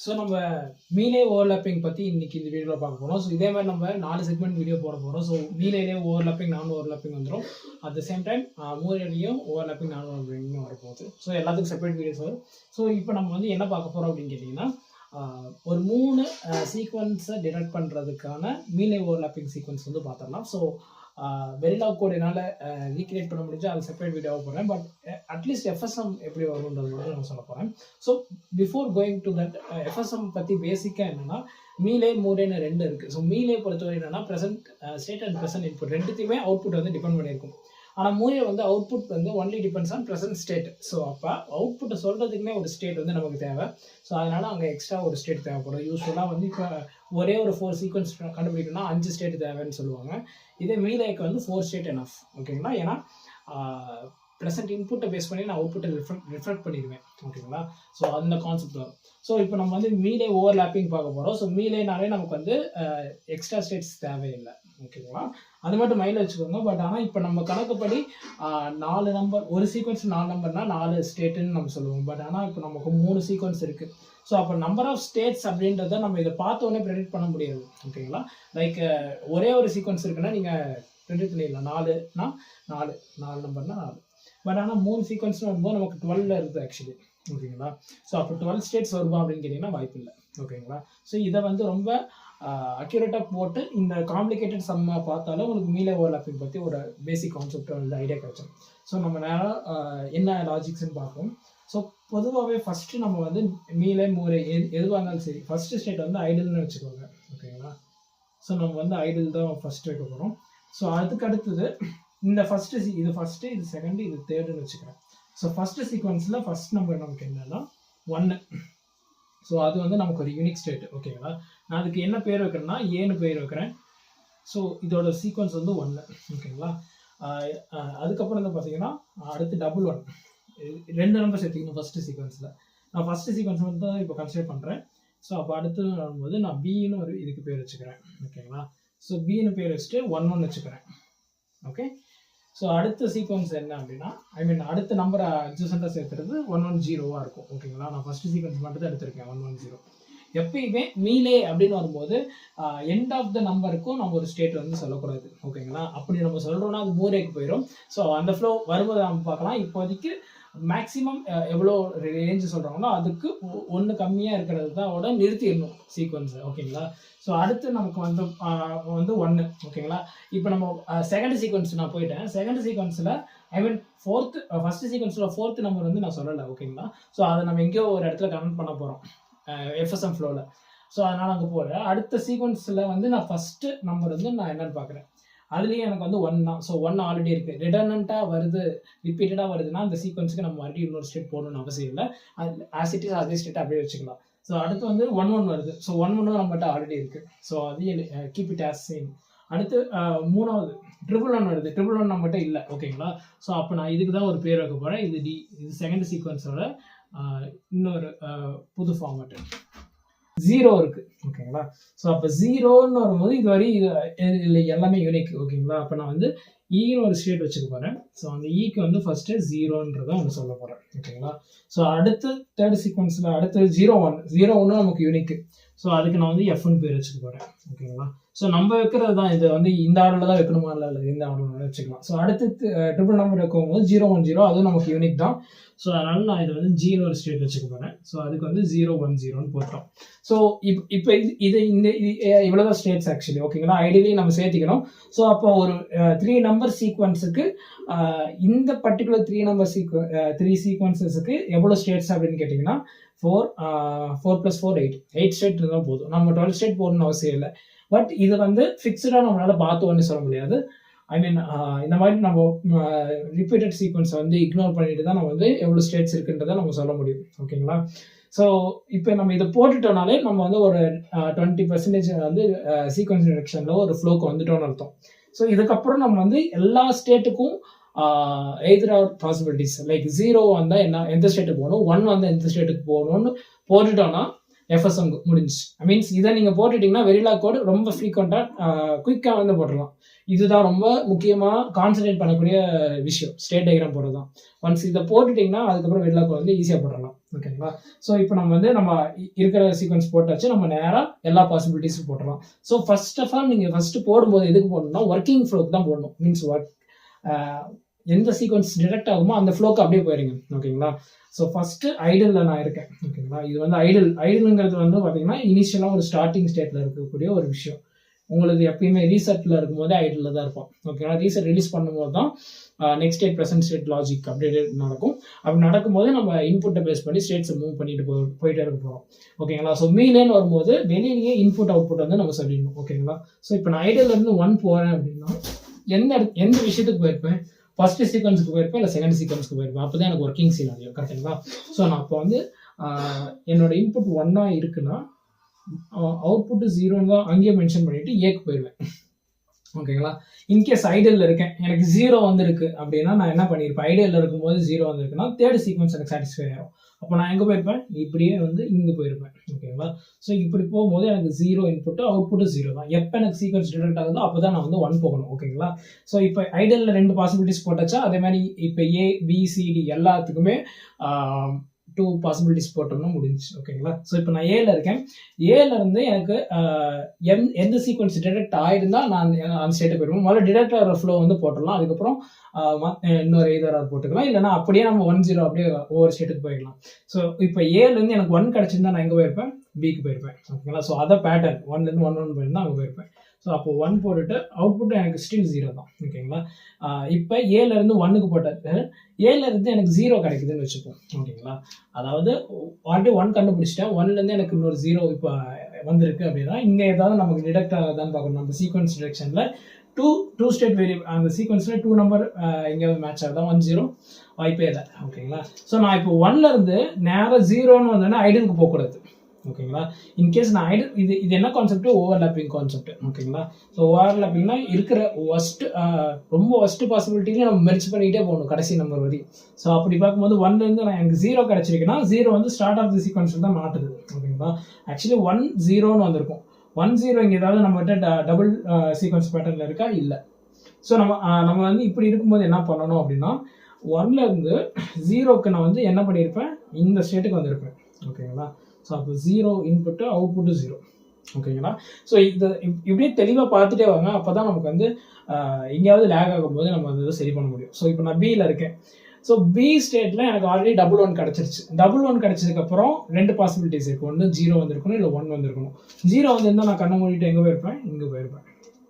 So நம்ம மீலே overlapping பற்றி இன்னைக்கு இந்த வீடியோவில் பார்க்க போகிறோம். ஸோ இதே மாதிரி நம்ம 4 செக்மெண்ட் வீடியோ போட போகிறோம். ஸோ மீலேயே ஓவர்லாப்பிங் நான் ஓவர்லாப்பிங் வந்துடும். அட் த சேம் டைம் மூலையிலையும் ஓவர்லாப்பிங் நான் ஓவர்லாப்பிங் வரப்போகுது. ஸோ எல்லாத்துக்கும் செப்பரேட் வீடியோஸ் வரும். ஸோ இப்போ நம்ம வந்து என்ன பார்க்க போகிறோம் அப்படின்னு கேட்டிங்கன்னா, ஒரு 3 சீக்வன்ஸை டிடெக்ட் பண்ணுறதுக்கான மீலே ஓவர்லாப்பிங் சீக்வன்ஸ் வந்து பார்த்துடலாம். ஸோ வெரிலாக் கோட் என்னால் ரீக்ரியேட் பண்ண முடிஞ்சு அது செப்பரேட் வீடியோவாக போகிறேன். பட் அட்லீஸ்ட் எஃப்எஸ்எம் எப்படி வரும்ன்றது கூட நான் சொல்ல போகிறேன். So before going to that, FSM பற்றி பேசிக்காக என்னென்னா மீலே மூலேன்னு 2 இருக்குது. ஸோ மீலே பொறுத்தவரை என்னென்னா present state and present input ரெண்டுத்தையுமே அவுட்புட் வந்து டிபெண்ட் பண்ணியிருக்கும். ஆனால் மூலே வந்து அவுட்புட் வந்து only depends on present state. So அப்போ அவுட்புட்டை சொல்கிறதுக்குமே ஒரு ஸ்டேட் வந்து நமக்கு தேவை. ஸோ அதனால் அங்கே எக்ஸ்ட்ரா ஒரு ஸ்டேட் தேவைப்படும். யூஸ்வலாக வந்து இப்போ ஒரே ஒரு 4 சீக்வன்ஸ் கண்டுபிடிக்கணும்னா 5 ஸ்டேட் தேவைன்னு சொல்லுவாங்க. இதே மீலேக்கு வந்து 4 ஸ்டேட் எனஃப். ஓகேங்களா? ஏன்னா ப்ரெசென்ட் இன்புட்டை பேஸ் பண்ணி நான் அவுட்புட்டை ரிஃப்ளெக்ட் பண்ணிடுவேன். ஓகேங்களா? ஸோ அந்த கான்செப்ட் வரும். ஸோ இப்போ நம்ம வந்து மீலே ஓவர்லாப்பிங் பார்க்க போகிறோம். ஸோ மீலேனாலே நமக்கு வந்து எக்ஸ்ட்ரா ஸ்டேட்ஸ் தேவையில்லை. ஓகேங்களா? அது மட்டும் மைண்டில் வச்சுக்கோங்க. பட் ஆனால் இப்போ நம்ம கணக்குப்படி 4 நம்பர், ஒரு சீக்வன்ஸ் 4 நம்பர்னா 4 ஸ்டேட்டுன்னு நம்ம சொல்லுவோம். பட் ஆனால் இப்போ நமக்கு 3 சீக்வன்ஸ் இருக்குது. ஸோ அப்போ நம்பர் ஆஃப் ஸ்டேட்ஸ் அப்படின்றத நம்ம இதை பார்த்தோன்னே ப்ரெடிக்ட் பண்ண முடியாது. ஓகேங்களா? லைக் ஒரே ஒரு சீக்வன்ஸ் இருக்குன்னா நீங்கள் ப்ரெடிக்ட் பண்ணிடலாம். 4னா 4 நம்பர்னா 4. பட் ஆனால் 3 சீக்வன்ஸ்னு வரும்போது நமக்கு 12 இருக்குது ஆக்சுவலி. ஓகேங்களா? ஸோ அப்போ 12 ஸ்டேட்ஸ் வருமா அப்படின்னு கேட்டிங்கன்னா வாய்ப்பு இல்லை. ஓகேங்களா? ஸோ இதை வந்து ரொம்ப அக்யூரேட்டாக போட்டு இந்த காம்ப்ளிகேட்டட் சம்மாக பார்த்தாலும் உங்களுக்கு மீலே ஓவர்லாப்பிங் பற்றி ஒரு பேசிக் கான்செப்ட் வந்து ஐடியா கிடைச்சோம். ஸோ நம்ம நேராக என்ன லாஜிக்ஸ்ன்னு பார்ப்போம். ஸோ பொதுவாகவே ஃபஸ்ட்டு நம்ம வந்து மீலே மூலே எதுவாக இருந்தாலும் சரி, ஃபஸ்ட்டு ஸ்டேட் வந்து ஐடில்னு வச்சுக்கோங்க. ஓகேங்களா? ஸோ நம்ம வந்து ஐடில் தான் ஃபஸ்ட் வைக்க போகிறோம். ஸோ அதுக்கு அடுத்தது இந்த இது ஃபஸ்ட்டு, இது செகண்டு, இது தேர்டுன்னு வச்சுக்கிறேன். ஸோ ஃபஸ்ட்டு சீக்வன்ஸில் ஃபஸ்ட் நம்பர் நமக்கு என்னன்னா 1. ஸோ அது வந்து நமக்கு ஒரு யூனிக் ஸ்டேட். ஓகேங்களா? நான் அதுக்கு என்ன பேர் வைக்கிறேன்னா ஏன்னு பேர் வைக்கிறேன். ஸோ இதோட சீக்வன்ஸ் வந்து 1. ஓகேங்களா? அதுக்கப்புறம் வந்து பார்த்தீங்கன்னா அடுத்து 11. 2 நம்பர் சேர்த்துக்கணும் ஃபஸ்ட்டு சீக்வன்ஸில். நான் ஃபஸ்ட்டு சீக்வன்ஸ் வந்து தான் இப்போ கன்சிடர் பண்ணுறேன். ஸோ அப்போ அடுத்து வரும்போது நான் பின்னு ஒரு இதுக்கு பேர் வச்சுக்கிறேன். ஓகேங்களா? ஸோ பின்னு பேர் வச்சுட்டு 1 வச்சுக்கிறேன். ஓகே. ஸோ அடுத்த சீக்வன்ஸ் என்ன அப்படின்னா, அடுத்த நம்பரை அட்ஜசண்டாக சேர்த்துறது 110 இருக்கும். ஓகேங்களா? நான் ஃபஸ்ட்டு சீக்வன்ஸ் மட்டும் தான் எடுத்திருக்கேன் 110. எப்பயுமே மீலே அப்படின்னு வரும்போது எண்ட் ஆஃப் த நம்பருக்கும் நம்ம ஒரு ஸ்டேட் வந்து சொல்லக்கூடாது. ஓகேங்களா? அப்படி நம்ம சொல்கிறோம்னா அது மூலேக்கு போயிடும். ஸோ அந்த ஃப்ளோ வரும்போது நம்ம பார்க்கலாம். இப்போதைக்கு மேக்ஸிமம் எவ்வளோ ரேஞ்சு சொல்கிறாங்களோ அதுக்கு 1 கம்மியாக இருக்கிறது தான் நிறுத்திடணும் சீக்வன்ஸை. ஓகேங்களா? ஸோ அடுத்து நமக்கு வந்து 1. ஓகேங்களா? இப்போ நம்ம செகண்ட் சீக்வன்ஸ் நான் போயிட்டேன். செகண்ட் சீக்வன்ஸில் ஃபஸ்ட்டு சீக்வன்ஸில் 4th நம்பர் வந்து நான் சொல்லலை. ஓகேங்களா? ஸோ அதை நம்ம எங்கேயோ ஒரு இடத்துல கனெக்ட் பண்ண போகிறோம் எஃப்எஸ்எம் ஃப்ளோவில். ஸோ அதனால் அங்கே போகிறேன். அடுத்த சீக்வன்ஸில் வந்து நான் ஃபஸ்ட்டு நம்பர் வந்து நான் என்னென்னு பார்க்குறேன். அதுலேயும் எனக்கு வந்து 1 தான். ஸோ 1 ஆல்ரெடி இருக்குது. ரிடர்னண்ட்டாக வருது, ரிப்பீட்டடாக வருதுன்னா அந்த சீக்வன்ஸுக்கு நம்ம மறுபடியும் இன்னொரு ஸ்டேட் போடணும்னு அவசியம் இல்லை. அது ஆஸ் இட் இஸ் அதே ஸ்டேட் அப்படியே வச்சுக்கலாம். ஸோ அடுத்து வந்து 11 வருது. ஸோ 11 நம்மகிட்ட ஆல்ரெடி இருக்குது. ஸோ அது கீப் இட் ஆஸ் சேம். அடுத்து 3வது 111 வருது. 111 நம்மகிட்ட இல்லை. ஓகேங்களா? ஸோ அப்போ நான் இதுக்கு தான் ஒரு பேர் வைக்க போகிறேன். இது செகண்ட் சீக்வன்ஸோட இன்னொரு புது ஃபார்மேட்டு 0 இருக்குது. ஓகேங்களா? ஸோ அப்போ 0ன்னு வரும்போது இது வரை இது எல்லாமே யூனிக். ஓகேங்களா? அப்போ நான் வந்து ஈன்னு ஒரு ஸ்டேட் வச்சுக்க போகிறேன். ஸோ அந்த ஈக்கு வந்து ஃபஸ்ட்டு 0ன்றதை ஒன்று சொல்ல போகிறேன். ஓகேங்களா? ஸோ அடுத்து தேர்ட் சீக்வன்ஸில் அடுத்து 01 நமக்கு யூனிக்கு. ஸோ அதுக்கு நான் வந்து எஃப்னு பேர் வச்சுக்க போகிறேன். ஓகேங்களா? ஸோ நம்ம வைக்கிறது தான். இது வந்து இந்த ஆர்டரில் தான் வைக்கணுமா இல்லை இந்த ஆர்டரில் வச்சுக்கலாம். ஸோ அடுத்து ட்ரிபிள் நம்பர் வைக்கும்போது 010 அதுவும் நமக்கு யூனிக் தான். ஸோ அதனால் நான் இதை வந்து ஜீரோ ஒரு ஸ்டேட் வச்சுக்க போகிறேன். ஸோ அதுக்கு வந்து 010ன்னு போட்டோம். ஸோ இப்போ இது இவ்வளோதான் ஸ்டேட்ஸ் ஆக்சுவலி. ஓகேங்களா? ஐடியலி நம்ம சேர்த்திக்கணும். ஸோ அப்போ ஒரு 3 நம்பர் சீக்வன்ஸுக்கு இந்த பர்டிகுலர் 3 சீக்வன்சஸுக்கு எவ்வளோ ஸ்டேட்ஸ் அப்படின்னு கேட்டிங்கன்னா 4 + 4 8 ஸ்டேட் இருந்தால் போதும். நம்ம 12 ஸ்டேட் போடணும்னு அவசியம் இல்லை. பட் இது வந்து ஃபிக்ஸ்டாக நம்மளால் பார்த்தோன்னு சொல்ல முடியாது. இந்த மாதிரி நம்ம ரிப்பீட்டட் சீக்வன்ஸை வந்து இக்னோர் பண்ணிட்டு தான் நம்ம வந்து எவ்வளோ ஸ்டேட்ஸ் இருக்குன்றதை நம்ம சொல்ல முடியும். ஓகேங்களா? ஸோ இப்போ நம்ம இதை போட்டுட்டோம்னாலே நம்ம வந்து ஒரு 20% வந்து சீக்வன்ஸ் டிடெக்ஷனில் ஒரு ஃப்ளோக்கு வந்துட்டோம்னு அர்த்தம். ஸோ இதுக்கப்புறம் நம்ம வந்து எல்லா ஸ்டேட்டுக்கும் எய்தர் ஆர் பாசிபிலிட்டிஸ் லைக் 0 வந்தால் எந்த ஸ்டேட்டுக்கு போகணும், 1 வந்தால் எந்த ஸ்டேட்டுக்கு போகணும்னு போட்டுட்டோம்னா எஃப்எஸ்எம் முடிஞ்சு. மீன்ஸ் இதை நீங்கள் போட்டுட்டிங்கன்னா வெரிலாக் கோட் ரொம்ப ஃப்ரீக்வெண்ட்டாக குயிக்காக வந்து போட்டுடலாம். இதுதான் ரொம்ப முக்கியமாக கான்சன்ட்ரேட் பண்ணக்கூடிய விஷயம், ஸ்டேட் டயக்ராம் போடுறது தான். ஒன்ஸ் இதை போட்டுட்டிங்கன்னா அதுக்கப்புறம் வெரிலாக் கோட் வந்து ஈஸியாக போட்டுடலாம். ஓகேங்களா. ஸோ இப்போ நம்ம வந்து நம்ம இருக்கிற சீக்வன்ஸ் போட்டாச்சு, நம்ம நேராக எல்லா பாசிபிலிட்டிஸும் போட்டுடலாம். ஸோ ஃபர்ஸ்ட் ஆஃப் ஆல் நீங்கள் ஃபஸ்ட்டு போடும்போது எதுக்கு போடணும்னா ஒர்க்கிங் ஃப்ளோக்கு தான் போடணும். மீன்ஸ் எந்த சீக்வன்ஸ் டிடெக்ட் ஆகுமோ அந்த ஃப்ளோக்கு அப்படியே போயிருங்க. ஓகேங்களா. ஸோ ஃபஸ்ட்டு ஐடலில் நான் இருக்கேன். ஓகேங்களா. இது வந்து ஐடலுங்கிறது வந்து பார்த்தீங்கன்னா இனிஷியலாக ஒரு ஸ்டார்டிங் ஸ்டேட்டில் இருக்கக்கூடிய ஒரு விஷயம். உங்களுக்கு எப்பயுமே ரீசெட்டில் இருக்கும்போதே ஐடலில் தான் இருப்போம். ஓகேங்களா. ரீசெட் ரிலீஸ் பண்ணும்போது தான் next state present state logic update நடக்கும். அப்படி நடக்கும்போது நம்ம இன்புட்டை பேஸ் பண்ணி ஸ்டேட்ஸை மூவ் பண்ணிட்டு போயிட்டே இருக்க போகிறோம். ஓகேங்களா. ஸோ மீலேன்னு வரும்போது வெளியிலேயே இன்புட் அவுட்புட் வந்து நம்ம சொல்லிடணும். ஓகேங்களா. ஸோ இப்போ நான் ஐடல்லேருந்து 1 போகிறேன் அப்படின்னா எந்த விஷயத்துக்கு போயிருப்பேன், ஃபர்ஸ்ட் சீக்வன்ஸுக்கு போயிருப்பேன் இல்லை செகண்ட் சீக்வன்ஸுக்கு போயிருப்பேன். அப்போ தான் எனக்கு ஒர்க்கிங் சீன் ஆகும். கரெக்டுங்களா. ஸோ நான் அப்போ வந்து என்னோட இன்புட் 1 இருக்குன்னா அவுட்புட்டு 0 தான் அங்கேயே மென்ஷன் பண்ணிட்டு ஏக்கு போயிடுவேன். ஓகேங்களா. இன்கேஸ் ஐடியலில் இருக்கேன், எனக்கு 0 வந்துருக்கு அப்படின்னா நான் என்ன பண்ணியிருப்பேன், ஐடியலில் இருக்கும்போது 0 வந்துருக்குன்னா தேர்ட் சீக்வன்ஸ் எனக்கு சாட்டிஸ்ஃபை ஆகும். அப்போ நான் எங்கே போயிருப்பேன், இப்படியே வந்து இங்கே போயிருப்பேன். ஓகேங்களா. ஸோ இப்படி போகும்போது எனக்கு 0 இன்புட்டு அவுட்புட்டு 0 தான். எப்போ எனக்கு சீக்வன்ஸ் டிடெக்ட் ஆகுதோ அப்போ தான் நான் வந்து 1 போகணும். ஓகேங்களா. ஸோ இப்போ ஐடியலில் 2 பாசிபிலிட்டிஸ் போட்டாச்சா, அதே மாதிரி இப்போ ABCD எல்லாத்துக்குமே 2 பாசிபிலிட்டிஸ் போட்டோம்னா முடிஞ்சு. ஓகேங்களா. ஸோ இப்போ நான் ஏல இருக்கேன். ஏல இருந்து எனக்கு எந்த சீக்வன்ஸ் டிடெக்ட் ஆயிருந்தா நான் அந்த ஸ்டேட்டை போயிடுவோம். முதல்ல டிடெக்ட் ஆகிற ஃப்ளோ வந்து போட்டுடலாம். அதுக்கப்புறம் இன்னொரு எய்தராக போட்டுக்கலாம். இல்லைனா அப்படியே நம்ம 1-0 அப்படியே ஒவ்வொரு ஸ்டேட்டுக்கு போயிடலாம். ஸோ இப்போ ஏலேருந்து எனக்கு 1 கிடச்சிருந்தா நான் எங்கே போயிருப்பேன், பிக்கு போயிருப்பேன். ஓகேங்களா. ஸோ அதை பேட்டர்ன் 1லேருந்து 1 போயிருந்தா அங்கே போயிருப்பேன். ஸோ அப்போ 1 போட்டுட்டு அவுட்புட் எனக்கு ஸ்டில் 0 தான். ஓகேங்களா. இப்போ ஏலேருந்து 1க்கு போட்டது ஏலேருந்து எனக்கு 0 கிடைக்குதுன்னு வச்சுப்போம். ஓகேங்களா. அதாவது ஆல்ரெடி 1 கண்டுபிடிச்சிட்டேன், 1லேருந்து எனக்கு இன்னொரு 0 இப்போ வந்திருக்கு அப்படின்னா இங்கே ஏதாவது நமக்கு டிடெக்ட் ஆகுதான்னு பார்க்கணும். நம்ம சீக்வன்ஸ் டிடெக்ஷனில் டூ ஸ்டேட் வேரியபிள் அந்த சீக்வன்ஸில் 2 நம்பர் எங்கேயாவது மேட்ச் ஆகுதா, 1-0 வாய்ப்பே இல்லை. ஓகேங்களா. ஸோ நான் இப்போ 1லேருந்து நேராக 0ன்னு வந்தோன்னா ஐடலுக்கு போகக்கூடாது. ஓகேங்களா. இன்கேஸ் நான் இது என்ன கான்செப்ட், ஓவர்லாப்பிங் கான்செப்ட். ஓகேங்களா. ஸோ ஓவர்லாப்பிங்னா இருக்கிற ரொம்ப ஒஸ்ட் பாசிபிலிட்டிலையும் நம்ம மெர்ஜ் பண்ணிக்கிட்டே போகணும் கடைசி நம்பர் வரை. ஸோ அப்படி பார்க்கும்போது 1லேருந்து நான் எனக்கு 0 கிடச்சிருக்குன்னா 0 வந்து ஸ்டார்ட் ஆஃப் தி சீக்வன்ஸில் தான் மாட்டுது. ஓகேங்களா. ஆக்சுவலி 1-0ன்னு வந்திருக்கும். 1-0 இங்கே ஏதாவது நம்மகிட்ட டபுள் சீக்வன்ஸ் பேட்டர்னில் இருக்கா, இல்லை. ஸோ நம்ம வந்து இப்படி இருக்கும்போது என்ன பண்ணணும் அப்படின்னா 1லேருந்து 0க்கு நான் வந்து என்ன பண்ணியிருப்பேன், இந்த ஸ்டேட்டுக்கு வந்திருப்பேன். ஓகேங்களா. ஸோ அப்போ 0 இன்புட்டு அவுட்புட்டு 0. ஓகேங்களா. ஸோ இதை இப்படியே தெளிவாக பார்த்துட்டே வாங்க. அப்போ தான் நமக்கு வந்து எங்கேயாவது லேக் ஆகும்போது நம்ம வந்து சரி பண்ண முடியும். ஸோ இப்போ நான் பியில் இருக்கேன். ஸோ பி ஸ்டேட்டில் எனக்கு ஆல்ரெடி 1 கிடச்சிருச்சு. 1 கிடச்சதுக்கப்புறம் 2 பாசிபிலிட்டிஸ் இருக்குது. ஒன்று 0 வந்திருக்கணும், இல்லை 1 வந்திருக்கணும். 0 வந்திருந்தால் நான் கண்ணை மூடிட்டு எங்கே போயிருப்பேன், இங்கே போயிருப்பேன்.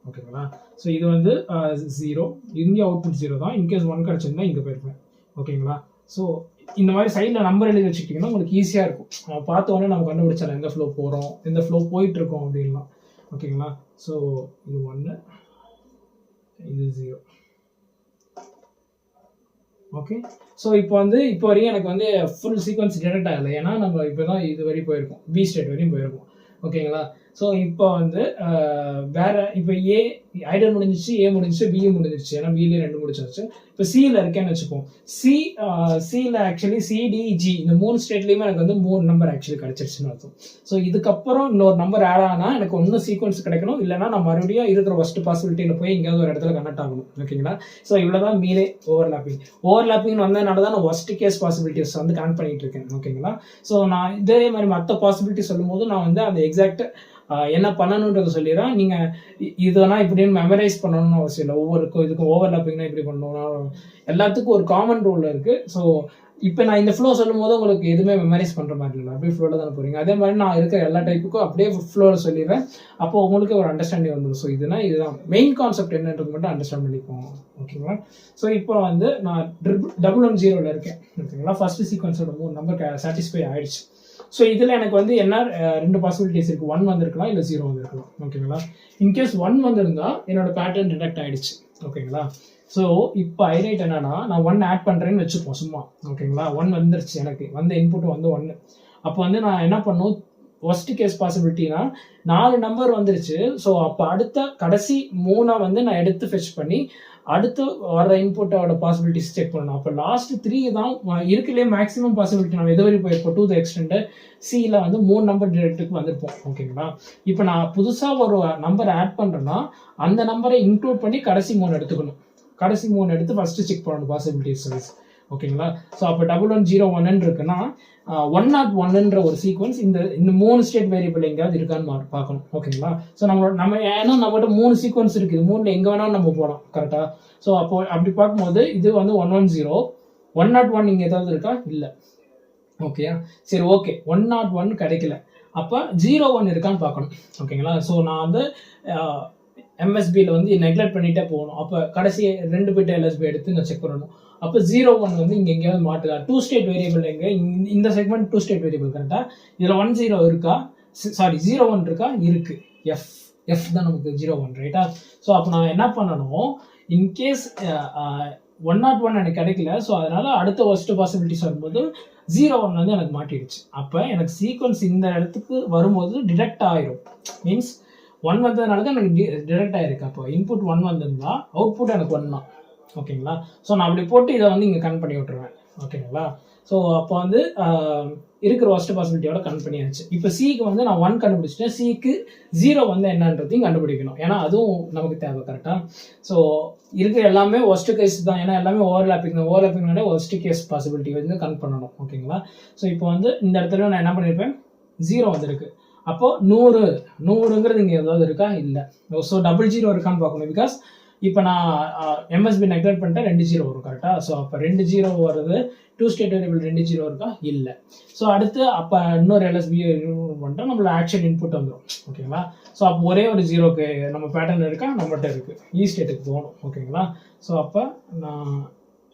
ஓகேங்களா. ஸோ இது வந்து 0, இங்கே அவுட்புட் 0 தான். இன்கேஸ் 1 கிடச்சிருந்தா இங்கே போயிருப்பேன். ஓகேங்களா. ஸோ இந்த மாதிரி சைடில் நம்பர் எழுதி வச்சுக்கிட்டிங்கன்னா உங்களுக்கு ஈஸியாக இருக்கும். பார்த்த உடனே நம்ம கண்டுபிடிச்சாலும் எந்த ஃப்ளோ போகிறோம், எந்த ஃப்ளோ போயிட்டுருக்கோம் அப்படின்லாம். ஓகேங்களா. ஸோ இது 1, இது 0. ஓகே. ஸோ இப்போ வரையும் எனக்கு வந்து ஃபுல் சீக்வன்ஸ் டிடெக்ட் ஆகலை. ஏன்னா நம்ம இப்போ தான் இது வரையும் போயிருக்கோம், பி ஸ்டேட் வரையும் போயிருக்கோம். ஓகேங்களா. ஸோ இப்போ வந்து வேற இப்போ ஐடல் முடிஞ்சிச்சு, ஏ முடிஞ்சிச்சு, பியும் முடிஞ்சிச்சு. ஏன்னா பிலேயே 2 முடிச்சாச்சு. இப்போ சியில் இருக்கேன்னு வச்சுப்போம். சியில் ஆக்சுவலி சிடிஜி இந்த 3 ஸ்டேட்லேயுமே எனக்கு வந்து 3 நம்பர் ஆக்சுவலி கிடச்சிருச்சுன்னு அர்த்தம். ஸோ இதுக்கப்புறம் இன்னொரு நம்பர் ஆட் ஆனால் எனக்கு ஒன்றும் சீக்வன்ஸ் கிடைக்கணும், இல்லைனா நான் மறுபடியும் இருக்கிற ஃபர்ஸ்ட் பாசிபிலிட்டியில் போய் எங்கேயாவது ஒரு இடத்துல கனெக்ட் ஆகணும். ஓகேங்களா. ஸோ இவ்வளோதான் மீலே ஓவர்லாப்பிங் வந்ததுனால தான் நான் ஒஸ்ட் கேஸ் பாசிபிலிட்டிஸ் வந்து கனெக்ட் பண்ணிட்டு இருக்கேன். ஓகேங்களா. ஸோ நான் இதே மாதிரி மற்ற பாசிபிலிட்டி சொல்லும் போது நான் வந்து அந்த எக்ஸாக்ட் என்ன பண்ணணுன்றதை சொல்லிடுறேன். நீங்கள் இதெல்லாம் இப்படின்னு மெமரைஸ் பண்ணணும்னு அவசியம் இல்லை. இதுக்கும் ஓவர்லாப்பிங்னா இப்படி பண்ணணும், எல்லாத்துக்கும் ஒரு காமன் ரூல் இருக்குது. ஸோ இப்போ நான் இந்த ஃப்ளோ சொல்லும் போது உங்களுக்கு எதுவுமே மெமரைஸ் பண்ணுற மாதிரி இல்லை, அப்படியே ஃப்ளோவில் தானே போகிறீங்க. அதே மாதிரி நான் இருக்கிற எல்லா டைப்புக்கும் அப்படியே ஃப்ளோவில் சொல்லிடுறேன். அப்போ உங்களுக்கு ஒரு அண்டர்ஸ்டாண்டிங் வந்துடும். ஸோ இதுதான் மெயின் கான்செப்ட் என்னன்றது மட்டும் அண்டர்ஸ்டாண்ட் பண்ணிப்போம். ஓகேங்களா. ஸோ இப்போ வந்து நான் 110 இருக்கேன். ஓகேங்களா. ஃபர்ஸ்ட் சீக்வன்ஸோட 3 நம்பர் சாட்டிஸ்ஃபை ஆயிடுச்சு. ஸோ இதில் எனக்கு வந்து என்ன 2 பாசிபிலிட்டிஸ் இருக்குது. 1 வந்திருக்கலாம், இல்லை 0 வந்திருக்கலாம். ஓகேங்களா. இன்கேஸ் 1 வந்திருந்தா என்னோட பேட்டர்ன் டிடெக்ட் ஆகிடுச்சு. ஓகேங்களா. ஸோ இப்போ ஹைலைட் என்னன்னா நான் 1 ஆட் பண்ணுறேன்னு வச்சுப்போம் சும்மா. ஓகேங்களா. 1 வந்துருச்சு, எனக்கு வந்த இன்புட் வந்து 1. அப்போ வந்து நான் என்ன பண்ணும், ஒஸ்ட் கேஸ் பாசிபிலிட்டினா 4 நம்பர் வந்துருச்சு. ஸோ அப்போ அடுத்த கடைசி 3 வந்து நான் எடுத்து ஃபெச் பண்ணி அடுத்து வர இன்புட்டோட பாசிபிலிட்டிஸ் செக் பண்ணணும். அப்போ லாஸ்ட் 3 தான் இருக்குல்லையே மேக்ஸிமம் பாசிபிலிட்டி. நம்ம எது வரையும் போயிருப்போம், டு த எக்ஸ்டெண்ட் சியில் வந்து 3 நம்பர் டிரெக்ட்டுக்கு வந்திருப்போம். ஓகேங்களா. இப்போ நான் புதுசாக ஒரு நம்பர் ஆட் பண்ணுறேன்னா அந்த நம்பரை இன்க்ளூட் பண்ணி கடைசி 3 எடுத்துக்கணும். கடைசி 3 எடுத்து ஃபஸ்ட்டு செக் பண்ணணும் பாசிபிலிட்டிஸ் வைஸ். ஓகேங்களா. ஸோ அப்போ 1101 இருக்குன்னா 101ன்ற ஒரு சீக்வன்ஸ் இந்த 3 ஸ்டேட் வேரியபிள் எங்கேயாவது இருக்கான்னு பார்க்கணும். ஓகேங்களா. ஸோ நம்ம ஏன்னா நம்மகிட்ட 3 சீக்வன்ஸ் இருக்குது, 3ல் எங்கே வேணாலும் நம்ம போகலாம் கரெக்டாக. ஸோ அப்போ அப்படி பார்க்கும்போது இது வந்து 110, 101 இங்கே ஏதாவது இருக்கா? இல்லை. ஓகேயா, சரி ஓகே. 101 கிடைக்கல, அப்போ 01 இருக்கான்னு பார்க்கணும். ஓகேங்களா. ஸோ நான் வந்து எம்எஸ்பியில் வந்து நெக்லெக்ட் பண்ணிகிட்டே போகணும். அப்போ கடைசி 2 பிட் எல்எஸ்பி எடுத்து நான் செக் பண்ணணும். அப்போ 01 வந்து இங்கே எங்கேயாவது மாட்டுதா? 2 ஸ்டேட் வேரியபிள் எங்கே? இந்த செக்மெண்ட் 2 ஸ்டேட் வேரியபிள் கரெக்டாக. இதில் 10 இருக்கா? சாரி 01 இருக்கா? இருக்குது. எஃப் தான் நமக்கு 01 ரைட்டா. ஸோ அப்போ நான் என்ன பண்ணணும், இன்கேஸ் 101 எனக்கு கிடைக்கல, ஸோ அதனால் அடுத்த ஃபர்ஸ்ட் பாசிபிலிட்டிஸ் வரும்போது 01 வந்து எனக்கு மாட்டிடுச்சு. அப்போ எனக்கு சீக்வன்ஸ் இந்த இடத்துக்கு வரும்போது டிடெக்ட் ஆயிரும். மீன்ஸ் 1 வந்ததுனால தான் எனக்கு டிடெக்ட் ஆயிருக்கு. அப்போ இன்புட் 1 வந்திருந்தா அவுட்புட் எனக்கு 1 தான். ஓகேங்களா. ஸோ நான் அப்படி போட்டு இதை வந்து இங்கே கனெக்ட் பண்ணி விட்டுருவேன். ஓகேங்களா. ஸோ அப்போ வந்து இருக்கிற ஃபர்ஸ்ட் பாசிபிலிட்டியோட கனெக்ட் பண்ணியாச்சு. இப்போ சிக்கு வந்து நான் 1 கண்டுபிடிச்சிட்டேன், சிக்கு 0 வந்து என்னன்றதையும் கண்டுபிடிக்கணும், ஏன்னா அதுவும் நமக்கு தேவை கரெக்டாக. ஸோ இருக்கிற எல்லாமே ஒர்ஸ்ட் கேஸ் தான், ஏன்னா எல்லாமே ஓவர்லாப்பிங்னாலே ஒர்ஸ்ட் கேஸ் பாசிபிலிட்டி வந்து கனெக்ட் பண்ணணும். ஓகேங்களா. ஸோ இப்போ வந்து இந்த இடத்துல நான் என்ன பண்ணியிருப்பேன், 0 வந்துருக்கு. அப்போது 100ங்கிறது இங்கே ஏதாவது இருக்கா? இல்லை. ஸோ 00 இருக்கான்னு பார்க்கணும். பிகாஸ் இப்போ நான் எம்எஸ்பி நெக்லெக்ட் பண்ணிட்டேன், 20 வரும் கரெக்டாக. ஸோ அப்போ 20 வருது, 2 ஸ்டேட் வேரியபிள் 20 இருக்கா? இல்லை. ஸோ அடுத்து அப்போ இன்னொரு எல்எஸ்பி பண்ணிட்டா நம்மளோட ஆக்சுவல் இன்புட் வந்துடும். ஓகேங்களா. ஸோ அப்போ ஒரே ஒரு 0க்கு நம்ம பேட்டர்ன் இருக்கா? நம்மகிட்ட இருக்குது. இ ஸ்டேட்டுக்கு போகணும். ஓகேங்களா. ஸோ அப்போ நான்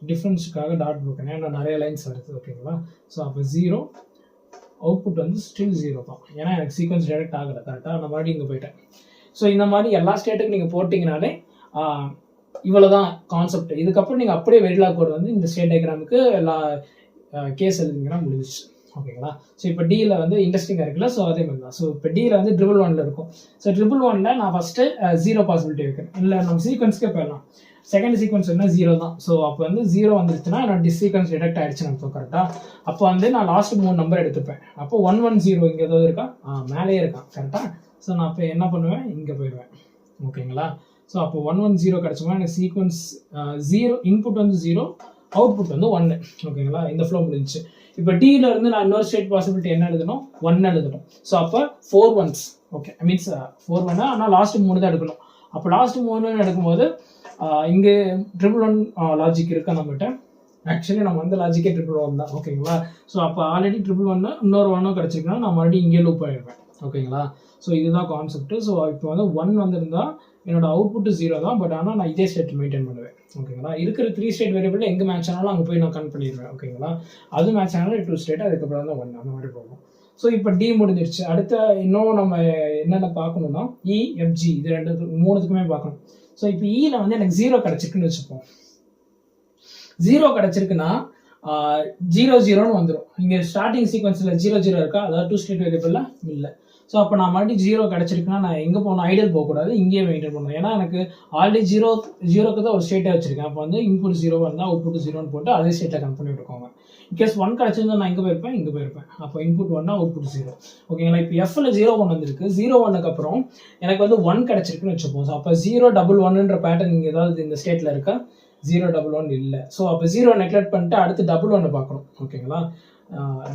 டிஃப்ரென்ஸுக்காக டாட் போக்கணும், ஏன்னா நிறைய லைன்ஸ் வருது. ஓகேங்களா. ஸோ அப்போ 0 அவுட்புட் வந்து ஸ்டில் 0 தான், ஏன்னா எனக்கு சீக்வன்ஸ் டைரக்ட் ஆகலை கரெக்டாக. நான் மறுபடியும் இங்கே போயிட்டேன். ஸோ இந்த மாதிரி எல்லா ஸ்டேட்டுக்கு நீங்கள் போட்டிங்கனாலே இவ்வளோதான் கான்செப்ட். இதுக்கப்புறம் நீங்கள் அப்படியே வெரிலாக் கோட் வந்து இந்த ஸ்டேட் டயக்ராமுக்கு எல்லா கேஸ் எழுதிங்கன்னா முடிஞ்சிச்சு. ஓகேங்களா. ஸோ இப்போ டியில் வந்து இன்ட்ரெஸ்டிங்காக இருக்குல்ல. ஸோ அதே மாதிரி தான். ஸோ இப்போ டியில் வந்து 111 இருக்கும். ஸோ 111 நான் ஃபஸ்ட்டு 0 பாசிபிலிட்டி வைக்கிறேன். இல்லை நம்ம சீக்வன்ஸ்க்கே போயிடலாம். செகண்ட் சீக்வன்ஸ் என்ன 0 தான். ஸோ அப்போ வந்து 0 வந்துருச்சுன்னா என்னோட டிஸ்சீக்வன்ஸ் டிடெக்ட் ஆகிடுச்சு நமக்கு கரெக்டாக. அப்போ வந்து நான் லாஸ்ட் 3 நம்பர் எடுத்துப்பேன். அப்போ 110 இங்கே ஏதாவது இருக்கா? மேலேயே இருக்கான் கரெக்டாக. ஸோ நான் இப்போ என்ன பண்ணுவேன், இங்கே போயிடுவேன். ஓகேங்களா. ஸோ அப்போ 110 கிடச்சோம்னா எனக்கு சீக்வன்ஸ் 0 இன்புட் வந்து 0, அவுட்புட் வந்து 1. ஓகேங்களா. இந்த ஃப்ளோ முடிஞ்சிச்சு. இப்போ டியில் இருந்து நான் இன்னொரு ஸ்டேட் பாசிபிலிட்டி என்ன எழுதணும்? 1 எழுதணும். ஸோ அப்போ 4 1s. ஓகே, மீன்ஸ் 4 1 ஆனால் லாஸ்ட் 3 தான் எடுக்கணும். அப்போ லாஸ்ட் 3 எடுக்கும்போது இங்கே 111 லாஜிக் இருக்கா நம்மகிட்ட? ஆக்சுவலி நம்ம வந்து லாஜிக்கே 111 தான். ஓகேங்களா. ஸோ அப்போ ஆல்ரெடி 111 இன்னொரு 1 கிடச்சிருக்குன்னா நான் மறுபடியும் இங்கே லூப் ஆகிடுவேன். ஓகேங்களா. ஸோ இதுதான் கான்செப்ட். ஸோ இப்போ வந்து 1 வந்திருந்தா என்னோட அவுட்புட் 0 தான், பட் ஆனால் நான் இதே ஸ்டேட் மெயின்டைன் பண்ணுவேன். ஓகேங்களா. இருக்கிற 3 ஸ்டேட் வேரியபிள் எங்கே மேட்ச் ஆனாலும் அங்கே போய் நான் கனெக்ட் பண்ணிடுவேன். ஓகேங்களா. அது மேட்ச் ஆனாலும் 2 ஸ்டேட், அதுக்கப்புறம் தான் 1 அந்த மாதிரி போகும். ஸோ இப்போ டி முடிஞ்சிருச்சு. அடுத்த இன்னும் நம்ம என்னென்ன பார்க்கணும்னா இஎஃப்ஜி இது 3த்துக்குமே பார்க்கணும். ஸோ இப்போ இயில் வந்து எனக்கு 0 கிடச்சிருக்குன்னு வச்சுப்போம். 0 கிடச்சிருக்குன்னா 00ன்னு வந்துடும். இங்கே ஸ்டார்டிங் சீக்வன்ஸில் 00 இருக்கா? அதாவது 2 ஸ்டேட் வேரியபிள்ல இல்லை. ஸோ அப்போ நான் மறுபடியும் 0 கிடச்சிருக்குன்னா நான் எங்கே போகணும்? ஐடியல் போகக்கூடாது, இங்கேயே மெயின்டைன் பண்ணணும். ஏன்னா எனக்கு ஆல்ரெடி 0க்கு தான் ஒரு ஸ்டேட்டை வச்சிருக்கேன். அப்போ வந்து இன்புட் 0 வந்தால் அவுட்புட் 0ன்னு போட்டு அதே ஸ்டேட்டை கனெக்ட் பண்ணி விட்டுக்கோங்க. இன்கேஸ் 1 கிடச்சிருந்தா நான் இங்கே போயிருப்பேன், இங்கே போயிருப்பேன். அப்போ இன்புட் 1 அவுட்புட் 0. ஓகேங்களா. இப்போ எஃப்ல 01 வந்துருக்கு. 01க்கு அப்புறம் எனக்கு வந்து 1 கிடச்சிருக்குன்னு வச்சுப்போம். ஸோ அப்போ 011ன்ற பேட்டர்ன் இங்கே ஏதாவது இந்த ஸ்டேட்டில் இருக்கா? 011 இல்லை. ஸோ அப்போ 0 நெக்லெக்ட் பண்ணிட்டு அடுத்து 11 பார்க்கணும். ஓகேங்களா.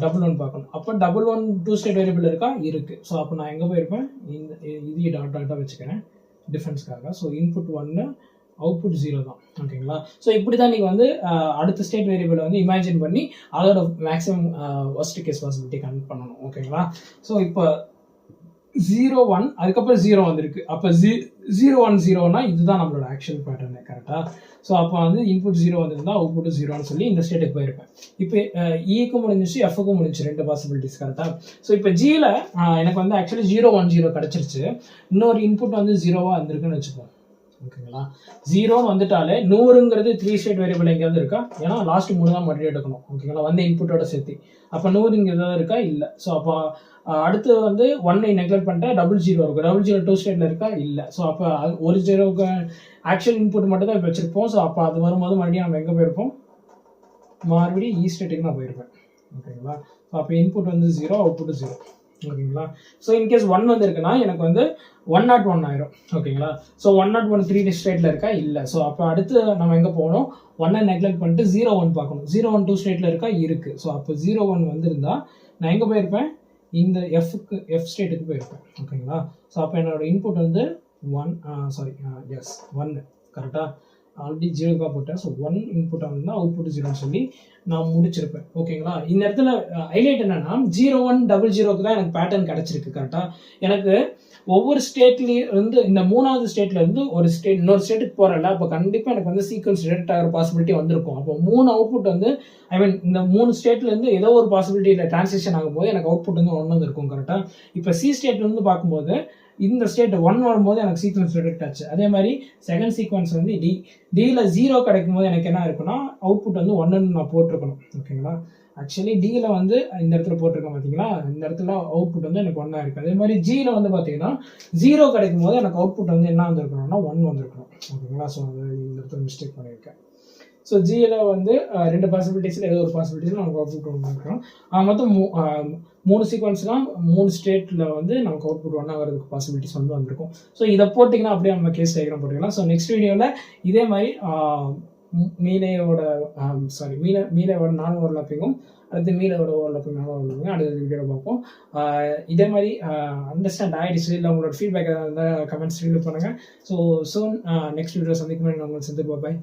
11 பார்க்கணும். அப்போ 11 2 ஸ்டேட் வேரியபிள் இருக்கா? இருக்குது. ஸோ அப்போ நான் எங்கே போயிருப்பேன்? இது டாட்டாக வச்சுக்கிறேன் டிஃபரன்ஸ்க்காக. ஸோ இன்புட் 1 அவுட்புட் 0 தான். ஓகேங்களா. ஸோ இப்படி தான் நீங்கள் வந்து அடுத்த ஸ்டேட் வேரியபிளை வந்து இமேஜின் பண்ணி அதோட maximum worst case possibility connect பண்ணணும். ஓகேங்களா. ஸோ இப்போ 01 அதுக்கப்புறம் 0 வந்திருக்கு. அப்போ 010னா இதுதான் நம்மளோட ஆக்சுவல் பேட்டர்னு கரெக்டாக. ஸோ அப்போ வந்து இன்புட் 0 வந்திருந்தால் அவுட்புட் 0ன்னு சொல்லி இந்த ஸ்டேட்டுக்கு போயிருப்பேன். இப்போ இக்கும் முடிஞ்சிச்சு, எஃப்க்கும் முடிஞ்சிச்சு, 2 பாசிபிலிட்டிஸ் கரெக்டாக. ஸோ இப்போ ஜியில் எனக்கு வந்து ஆக்சுவலி 010 கிடச்சிருச்சு. இன்னொரு இன்புட் வந்து 0வாக வந்திருக்குன்னு வச்சுப்போம். ஓகேங்களா. 0ன்னு வந்துட்டாலே 100ங்கிறது 3 ஸ்டேட் வேரியபிள் எங்கேயாவது இருக்கா? ஏன்னா லாஸ்ட் 3 தான் மறுபடியும் எடுக்கணும். ஓகேங்களா. வந்து இன்புட்டோட சேர்த்து. அப்போ 100 இங்கே ஏதாவது இருக்கா? இல்லை. ஸோ அப்போ அடுத்து வந்து 1 நெக்லெக்ட் பண்ணிட்டா 00 இருக்கும். 00 2 ஸ்டேட்டில் இருக்கா? இல்லை. ஸோ அப்போ ஒரு 0க்கு ஆக்சுவல் இன்புட் மட்டும் தான் இப்போ வச்சுருப்போம். ஸோ அப்போ அது வரும்போது மறுபடியும் நம்ம எங்கே போயிருப்போம்? மறுபடியும் இ ஸ்டேட்டுக்கு நான் போயிருப்பேன். ஓகேங்களா. ஸோ அப்போ இன்புட் வந்து 0 அவுட்புட் 0. ஓகேங்களா. ஸோ இன்கேஸ் 1 வந்து இருக்குன்னா எனக்கு வந்து 101 ஆயிரும். ஓகேங்களா. ஸோ 101 3 ஸ்டேட்டில் இருக்கா இல்லை. ஸோ அப்போ அடுத்து நம்ம எங்கே போகணும், 1 நெக்லெக்ட் பண்ணிட்டு 01 பார்க்கணும். 01 2 ஸ்டேட்டில் இருக்கா இருக்குது. ஸோ அப்போ 01 வந்திருந்தா நான் எங்கே போயிருப்பேன், இந்த எஃப் ஸ்டேட்டுக்கு போயிருப்பேன். ஓகேங்களா. ஸோ அப்போ என்னோட இன்புட் வந்து 1 கரெக்டாக ஆல்ரெடி 0 போட்டேன். ஸோ 1 இன்புட் வந்து அவுட்புட் 0ன்னு சொல்லி நான் முடிச்சிருப்பேன். ஓகேங்களா. இந்த இடத்துல ஹைலைட் என்னன்னா 0100க்கு தான் எனக்கு பேட்டர்ன் கிடைச்சிருக்கு. கரெக்டாக எனக்கு ஒவ்வொரு ஸ்டேட்லேயும் வந்து இந்த 3வது ஸ்டேட்ல இருந்து ஒரு ஸ்டேட் இன்னொரு ஸ்டேட்டுக்கு போகிறல, அப்போ கண்டிப்பாக எனக்கு வந்து சீக்வன்ஸ் டிடெக்ட் ஆகிற பாசிபிலிட்டி வந்திருக்கும். அப்போ 3 அவுட்புட் வந்து இந்த 3 ஸ்டேட்லேருந்து ஏதோ ஒரு பாசிபிலிட்டியில் டிரான்சிஷன் ஆகும்போது எனக்கு அவுட்புட் வந்து 1 வந்து இருக்கும். கரெக்டாக. இப்போ சி ஸ்டேட்லேருந்து பார்க்கும்போது இந்த ஸ்டேட் 1 வரும்போது எனக்கு சீக்வன்ஸ் டிடெக்ட் ஆச்சு. அதே மாதிரி செகண்ட் சீக்வன்ஸ் வந்து டியில் 0 கிடைக்கும் போது எனக்கு என்ன இருக்குன்னா அவுட்புட் வந்து 1ன்னு நான் போட்டிருக்கணும். ஓகேங்களா. ஆக்சுவலி டியில் வந்து இந்த இடத்துல போட்டிருக்கேன் பார்த்தீங்களா, இந்த இடத்துல அவுட்புட் வந்து எனக்கு 1 இருக்குது. அதே மாதிரி ஜியில் வந்து பார்த்தீங்கன்னா 0 கிடைக்கும் போது எனக்கு அவுட்புட் வந்து என்ன வந்திருக்கணும்னா 1 வந்திருக்கணும். ஓகேங்களா. ஸோ இந்த இடத்துல மிஸ்டேக் பண்ணியிருக்கேன். ஸோ ஜியில் வந்து 2 பாசிபிலிட்டிஸில் ஏதோ ஒரு பாசிபிலிட்டிஸில் நமக்கு அவுட்புட் 1 இருக்கிறோம். மொத்தம் 3 சீக்வன்ஸ்லாம் 3 ஸ்டேட்டில் வந்து நமக்கு அவுட்புட் 1 ஆகிறதுக்கு பாசிபிலிட்டிஸ் வந்து வந்திருக்கும். ஸோ இதை போட்டிங்கன்னா அப்படியே நம்ம கேஸ் டயக்ராம் போட்டுக்கலாம். ஸோ நெக்ஸ்ட் வீடியோவில் இதே மாதிரி மீலையோட நான் ஓவர்லாப்பிங்கும் அடுத்து மீலையோட ஓவர்லாப்பிங் நான் ஓவர்லாப்பிங் அடுத்த வீடியோவில் பார்ப்போம். இதே மாதிரி அண்டர்ஸ்டாண்ட் ஆகிடுச்சு இல்லை உங்களோட ஃபீட்பேக் ஏதாவது இருந்தால் கமெண்ட்ஸ் ரீல் பண்ணுங்கள். ஸோ சூன் நெக்ஸ்ட் வீடியோ சந்திக்கும் நான் உங்களுக்கு பாய்.